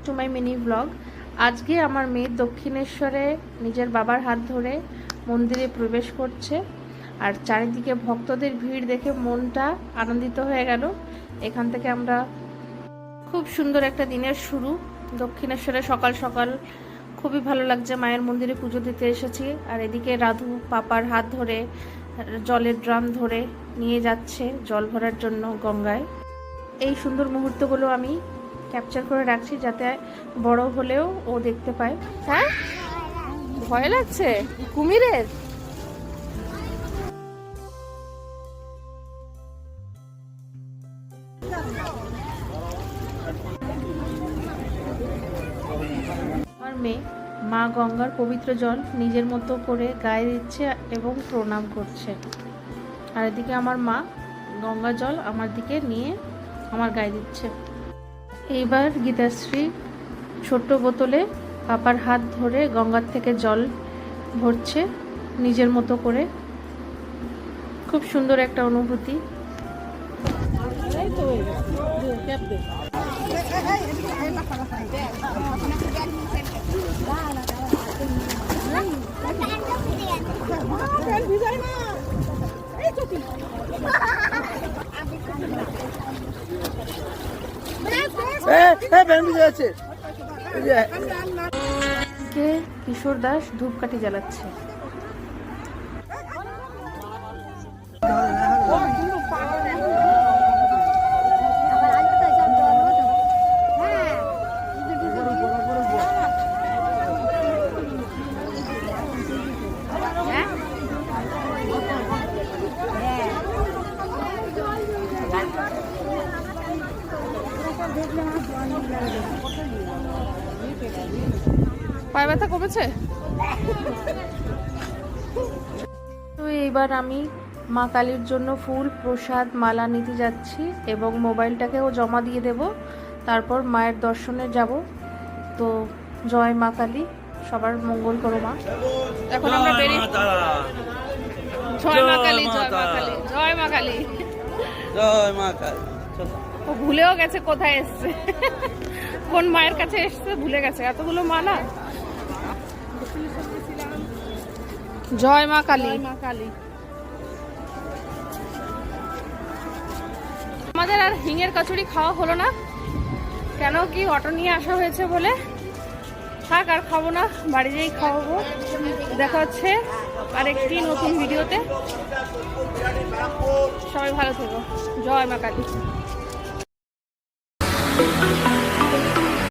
To my mini blog. আজকে আমার মেয়ে দক্ষিণেশ্বরে নিজের বাবার হাত ধরে মন্দিরে প্রবেশ করছে, আর চারিদিকে ভক্তদের ভিড় দেখে মনটা আনন্দিত হয়ে গেল। এখান থেকে আমরা খুব সুন্দর একটা দিনের শুরু দক্ষিণেশ্বরে সকাল সকাল। খুবই ভালো লাগছে, মায়ের মন্দিরে পুজো দিতে এসেছি। আর এদিকে রাধু পাপার হাত ধরে জলের ড্রাম ধরে নিয়ে যাচ্ছে জল ভরার জন্য গঙ্গায়। এই সুন্দর মুহূর্তগুলো আমি ক্যাপচার করে রাখছি যাতে বড় হলেও ও দেখতে পায়। হ্যাঁ, ভয় লাগছে কুমিরের? আমার মেয়ে মা গঙ্গার পবিত্র জল নিজের মতো করে গায়ে দিচ্ছে এবং প্রণাম করছে। আর এদিকে আমার মা গঙ্গা জল আমার দিকে নিয়ে আমার গায়ে দিচ্ছে। এইবার গীতাশ্রী ছোট্ট বোতলে পাপার হাত ধরে গঙ্গার থেকে জল ভরছে নিজের মতো করে। খুব সুন্দর একটা অনুভূতি। কিশোর দাস ধূপকাঠি জ্বালাচ্ছে। পায়ে ব্যথা কমেছে? তো এইবার আমি মা কালীর জন্য ফুল প্রসাদ মালা নিতে যাচ্ছি এবং মোবাইলটাকেও জমা দিয়ে দেব। তারপর মায়ের দর্শনে যাব। তো জয় মা কালী, সবার মঙ্গল করো মা। এখন আমরা বেরিয়ে জয় মা কালী, জয় মা কালী, জয় মা কালী, জয় মা কালী। ও ভুলেও গেছে কোথায় এসছে, কোন মায়ের কাছে এসছে ভুলে গেছে, এতগুলো মা না। জয় মা কালী, মা কালী। আমাদের আর হিঙের কচুরি খাওয়া হলো না, কেন কি অটো নিয়ে আসা হয়েছে বলে। থাক, আর খাবো না, বাড়ি যেই খাওয়াবো। দেখা হচ্ছে আরেকটি নতুন ভিডিওতে। সবাই ভালো থেকো। জয় মা কালী।